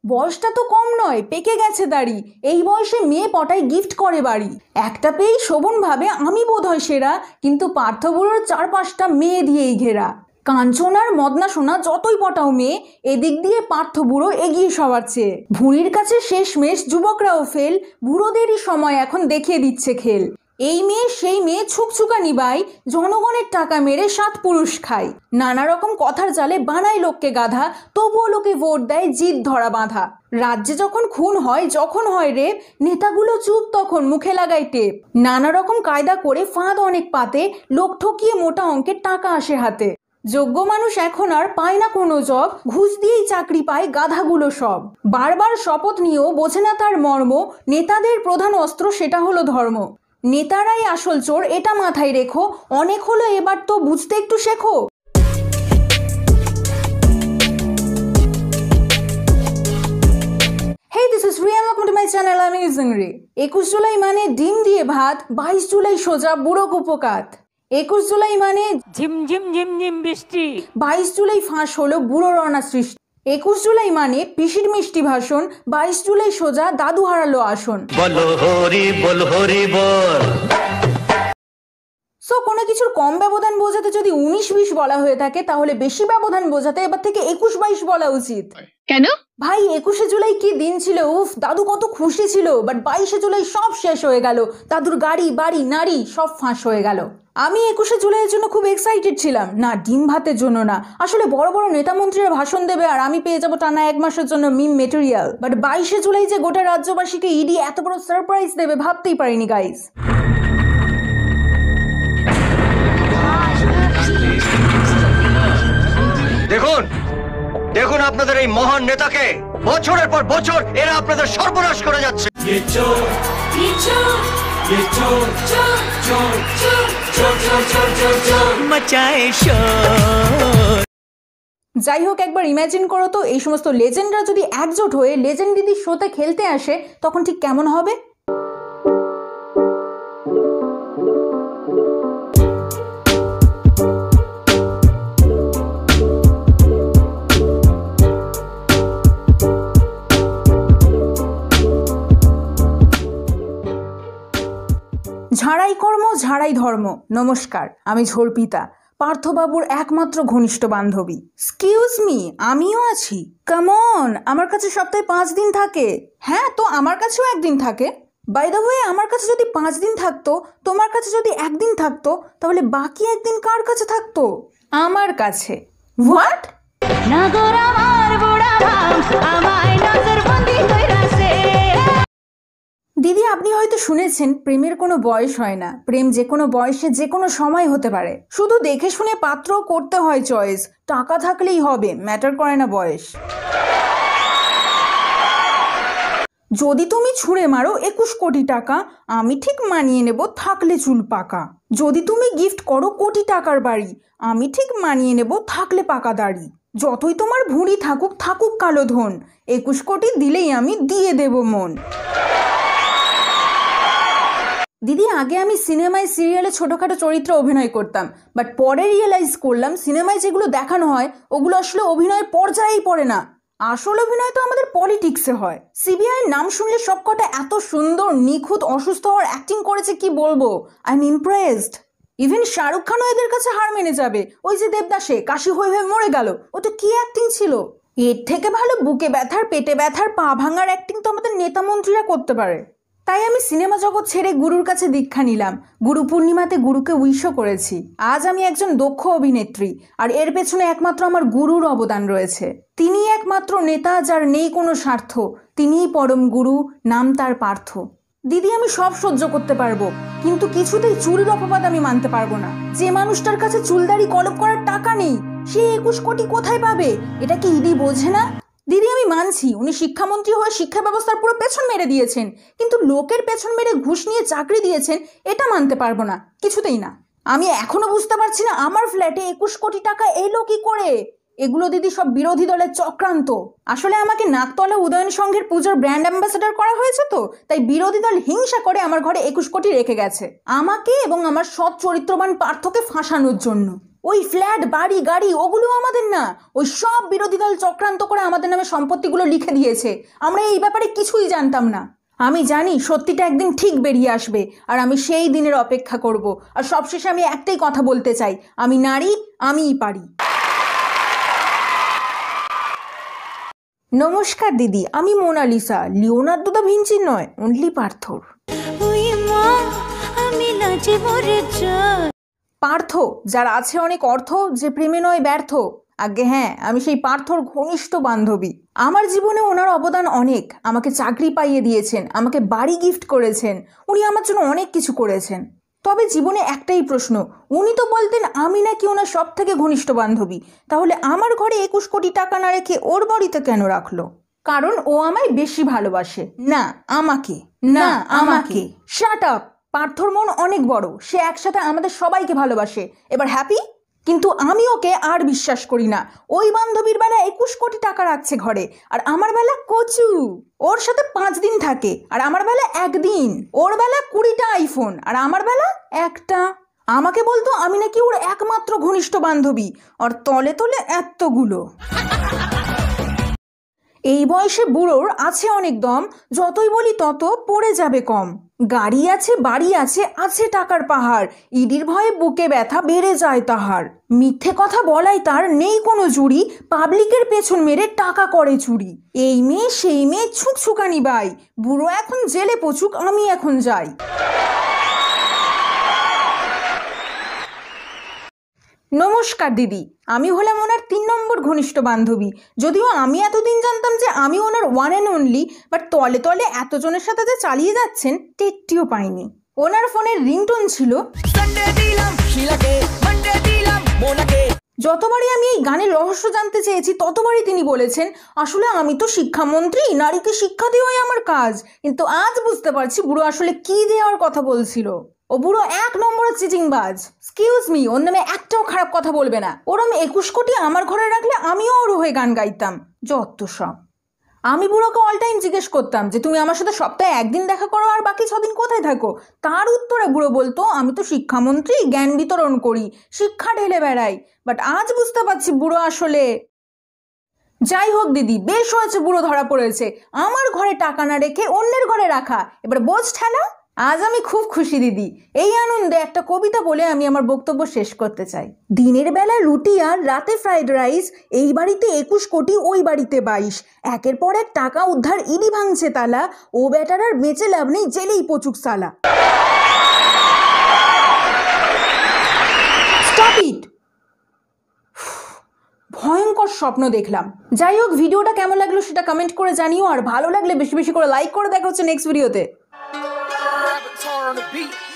বয়সটা তো কম নয়, পেকে গেছে দাড়ি। এই বয়সে মেয়ে পটায় গিফট করে বাড়ি। একটা পেয়েই শোভন ভাবে আমি বোধহয় সেরা, কিন্তু পার্থবুড়োর 4-5টা মেয়ে দিয়েই ঘেরা। কাঞ্চনার মদনা সোনা যতই পটাও মেয়ে, এদিক দিয়ে পার্থবুড়ো এগিয়ে সবার চেয়ে। ভুঁড়ির কাছে শেষমেশ যুবকরাও ফেল, বুড়োদেরই সময় এখন দেখিয়ে দিচ্ছে খেল। এই মেয়ে সেই মেয়ে ছুকছুকানি বাই, জনগণের টাকা মেরে 7 পুরুষ খায়। নানা রকম কথার জালে বানায় লোককে গাধা, তবুও লোকে ভোট দেয় জিদ ধরা বাঁধা। রাজ্যে যখন খুন হয়, যখন হয় রেপ, নেতাগুলো চুপ তখন মুখে লাগায় টেপ। নানা রকম কায়দা করে ফাঁদ অনেক পাতে, লোক ঠকিয়ে মোটা অঙ্কের টাকা আসে হাতে। যোগ্য মানুষ এখন আর পায় না কোনো জব, ঘুষ দিয়েই চাকরি পায় গাধাগুলো সব। বারবার শপথ নিয়েও বোঝে না তার মর্ম, নেতাদের প্রধান অস্ত্র সেটা হলো ধর্ম। নেতারাই আসল চোর এটা মাথায় রেখো, অনেক হলো এবার তো বুঝতে একটু শেখো। Hey, this is Riya and welcome to my channel. I'm Izungri. 21 July মানে ডিম দিয়ে ভাত, 22 জুলাই সোজা বুড়ো কুপোকাত। 21 জুলাই মানে ঝিমঝিম ঝিমঝিম বৃষ্টি, 22 জুলাই ফাঁস হলো বুড়ো রণা সৃষ্টি। 21 জুলাই মানে পিসির মিষ্টি ভাষণ, 22 জুলাই সোজা দাদু হারালো আসন। বলো হরি বল হরি বল। সো কোনো কিছুর কম ব্যবধান বোঝাতে যদি 19-20 বলা হয়ে থাকে, তাহলে বেশি ব্যবধান বোঝাতে এবার থেকে 21-22 বলা উচিত। কেন ভাই 21শে জুলাই কি দিন ছিল, উফ দাদু কত খুশি ছিল। বাট 22শে জুলাই সব শেষ হয়ে গেল, দাদুর গাড়ি বাড়ি নারী সব ফাঁস হয়ে গেল। আমি 21শে জুলাইয়ের জন্য খুব এক্সাইটেড ছিলাম, না ডিম ভাতের জন্য না। আসলে বড় বড় নেতা মন্ত্রীরা ভাষণ দেবে আর আমি পেয়ে যাবো টানা 1 মাসের জন্য মিম মেটেরিয়াল। বাট 22শে জুলাই যে গোটা রাজ্যবাসীকে ইডি এত বড় সারপ্রাইজ দেবে ভাবতেই পারিনি গাইস। দেখুন দেখুন আপনাদের এই মহান নেতাকে, বছরের পর বছর এরা আপনাদের সর্বনাশ করে যাচ্ছে। যাই হোক, একবার ইমাজিন করো তো, এই সমস্ত লেজেন্ডরা যদি একজোট হয়ে লেজেন্ড দিদির শোতে খেলতে আসে, তখন ঠিক কেমন হবে? ঝাড়াই কর্ম ঝাড়াই ধর্ম। নমস্কার, আমি ঝর্পিতা, পার্থবাবুর একমাত্র ঘনিষ্ঠ বান্ধবী। এক্সকিউজ মি, আমিও আছি। কামন, আমার কাছে সপ্তাহে 5 দিন থাকে। হ্যাঁ, তো আমার কাছেও 1 দিন থাকে। বাই দ্য ওয়ে, আমার কাছে যদি 5 দিন থাকতো, তোমার কাছে যদি 1 দিন থাকতো, তাহলে বাকি 1 দিন কার কাছে থাকতো? আমার কাছে। হোয়াট? দিদি, আপনি হয়তো শুনেছেন প্রেমের কোনো বয়স হয় না, প্রেম যে কোনো বয়সে যে কোনো সময় হতে পারে। শুধু দেখে শুনে পাত্র করতে হয় চয়েস, টাকা থাকলেই হবে, ম্যাটার করে না বয়স। যদি তুমি ছুঁড়ে মারো 21 কোটি টাকা, আমি ঠিক মানিয়ে নেব থাকলে চুল পাকা। যদি তুমি গিফট করো কোটি টাকার বাড়ি, আমি ঠিক মানিয়ে নেব থাকলে পাকা দাড়ি। যতই তোমার ভুঁড়ি থাকুক থাকুক কালো ধন, 21 কোটি দিলেই আমি দিয়ে দেব মন। দিদি, আগে আমি সিনেমায় সিরিয়ালে ছোটখাটো চরিত্রে অভিনয় করতাম, বাট পরে রিয়েলাইজ করলাম সিনেমায় যেগুলো দেখানো হয় ওগুলো আসলে অভিনয়ের পর্যায়েই পড়ে না। আসল অভিনয় তো আমাদের পলিটিক্সে হয়। সিবিআই নাম শুনলে সবকটা এত সুন্দর নিখুঁত অসুস্থ হওয়ার অ্যাক্টিং করেছে কি বলবো। I am impressed. Even Shahrukh খানও এদের কাছে হার মেনে যাবে। ওই যে দেবদাসে কাশি হয়ে হয়ে মরে গেল, ওটা কি অ্যাক্টিং ছিল। এর থেকে ভালো বুকে ব্যথার পেটে ব্যথার পা ভাঙার অ্যাক্টিং তো আমাদের নেতা মন্ত্রীরা করতে পারে। তাই আমি সিনেমা জগৎ ছেড়ে গুরুর কাছে দীক্ষা নিলাম। গুরু পূর্ণিমাতে গুরুকে উইশও করেছি। আজ আমি একজন দক্ষ অভিনেত্রী, আর এর পেছনে একমাত্র আমার গুরুর অবদান রয়েছে। তিনি একমাত্র নেতা যার নেই কোনো স্বার্থ, তিনিই পরম গুরু, নাম তার পার্থ। দিদি, আমি সব সহ্য করতে পারবো, কিন্তু কিছুতেই চুরির অপবাদ আমি মানতে পারবো না। যে মানুষটার কাছে চুলদাড়ি কলপ করার টাকা নেই, সে 21 কোটি কোথায় পাবে? এটা কি ইডি বোঝে না? দিদি, আমি মানছি উনি শিক্ষামন্ত্রী হয়ে শিক্ষা ব্যবস্থার পুরো পেছন মেরে দিয়েছেন, কিন্তু লোকের পেছন মেরে ঘুষ নিয়ে চাকরি দিয়েছেন এটা মানতে পারবো না, কিছুতেই না। আমি এখনো বুঝতে পারছি না আমার ফ্ল্যাটে 21 কোটি টাকা এলো কি করে। এগুলো দিদি সব বিরোধী দলের চক্রান্ত। আসলে আমাকে নাকতলা উদয়ন সংঘের পুজোর ব্র্যান্ড অ্যাম্বাসেডর করা হয়েছে, তো তাই বিরোধী দল হিংসা করে আমার ঘরে 21 কোটি রেখে গেছে, আমাকে এবং আমার সৎ চরিত্রবান পার্থকে ফাঁসানোর জন্য। ওই ফ্ল্যাট বাড়ি গাড়ি ওগুলো আমাদের না, ওই সব বিরোধী দল চক্রান্ত করে আমাদের নামে সম্পত্তিগুলো লিখে দিয়েছে। আমরা এই ব্যাপারে কিছুই জানতাম না। আমি জানি সত্যিটা একদিন ঠিক বেরিয়ে আসবে, আর আমি সেই দিনের অপেক্ষা করব। আর সবশেষে আমি একটাই কথা বলতে চাই, আমি নারী, আমিই পারি। নমস্কার দিদি, আমি মোনালিসা, লিওনার্দো দা ভিঞ্চি নয়, অনলি পার্থর। পার্থ, যার আছে অনেক অর্থ, যে প্রেমে নয় ব্যর্থ। আগে হ্যাঁ, আমি সেই পার্থর ঘনিষ্ঠ বান্ধবী। আমার জীবনে ওনার অবদান অনেক। আমাকে চাকরি পাইয়ে দিয়েছেন, আমাকে বাড়ি গিফট করেছেন, উনি আমার জন্য অনেক কিছু করেছেন। তবে জীবনে একটাই প্রশ্ন, উনি তো বলতেন আমি নাকি ওনার সব থেকে ঘনিষ্ঠ বান্ধবী, তাহলে আমার ঘরে 21 কোটি টাকা না রেখে ওর বাড়িতে কেন রাখলো? কারণ ও আমায় বেশি ভালোবাসে। না আমাকে, না আমাকে। Shut up. পার্থর মন অনেক বড়, সে একসাথে আমাদের সবাইকে ভালোবাসে। এবার হ্যাপি? কিন্তু আমি ওকে আর বিশ্বাস করি না। ওই বান্ধবীর বেলা 21 কোটি টাকা রাখছে ঘরে, আর আমার বেলা কচু। ওর সাথে 5 দিন থাকে, আর আমার বেলা 1 দিন। ওর বেলা 20টা আইফোন, আর আমার বেলা একটা। আমাকে বলতো আমি নাকি ওর একমাত্র ঘনিষ্ঠ বান্ধবী, আর তলে তলে এতগুলো। এই বয়সে বুড়োর আছে অনেক দম, যতই বলি তত পড়ে যাবে কম। গাড়ি আছে, বাড়ি আছে, আছে টাকার পাহাড়, ইডির ভয়ে বুকে ব্যথা বেড়ে যায় তাহার। মিথ্যে কথা বলাই তার নেই কোনো জুড়ি, পাবলিকের পেছন মেরে টাকা করে চুরি। এই মেয়ে সেই মেয়ে ছুকছুকানি বাই, বুড়ো এখন জেলে পচুক, আমি এখন যাই। নমস্কার দিদি, আমি হলাম ওনার 3 নম্বর ঘনিষ্ঠ বান্ধবী। যদিও আমি এতদিন জানতাম যে আমি ওনার ওয়ান অ্যান্ড অনলি, বাট তলে তলে এতজনের সাথে যে চালিয়ে যাচ্ছেন টেটটিও পাইনি। ওনার ফোনের রিংটোন ছিল যতবারই আমি এই গানের রহস্য জানতে চেয়েছি ততবারই তিনি বলেছেন আসলে আমি তো শিক্ষামন্ত্রী, নারীকে শিক্ষা দেওয়াই আমার কাজ। কিন্তু আজ বুঝতে পারছি বুড়ো আসলে কি দেওয়ার কথা বলছিল। ও বুড়ো 1 নম্বরের চিটিংবাজ। এক্সকিউজ মি, ওর নামে একটাও খারাপ কথা বলবে না। ওরম 21 কোটি আমার ঘরে রাখলে আমিও ওর হয়ে গান গাইতাম। যত সব। আমি বুড়োকে অল টাইম জিজ্ঞেস করতাম যে তুমি আমার সাথে সপ্তাহে 1 দিন দেখা করো আর বাকি 6 দিন কোথায় থাকো। তার উত্তরে বুড়ো বলতো আমি তো শিক্ষামন্ত্রী, জ্ঞান বিতরণ করি, শিক্ষা ঢেলে বেড়াই। বাট আজ বুঝতে পারছি বুড়ো আসলে। যাই হোক দিদি, বেশ হয়েছে বুড়ো ধরা পড়েছে। আমার ঘরে টাকা না রেখে অন্যের ঘরে রাখা, এবার বোঝ ঠেলা। আজ আমি খুব খুশি দিদি। এই আনন্দে একটা কবিতা বলে আমি আমার বক্তব্য শেষ করতে চাই। দিনের বেলা রুটি আর রাতে ফ্রাইড রাইস, এই বাড়িতে 21 কোটি, ওই বাড়িতে 22। একের পর এক টাকা উদ্ধার, ইডি ভাঙছে তালা। ও বেটার আর বেঁচে লাভ নেই, জেলেই পচুক সালা। Stop it. ভয়ঙ্কর স্বপ্ন দেখলাম। যাই হোক, ভিডিওটা কেমন লাগলো সেটা কমেন্ট করে জানিও, আর ভালো লাগলে বেশি বেশি করে লাইক করে। দেখা হচ্ছে নেক্সট ভিডিওতে। on the beat.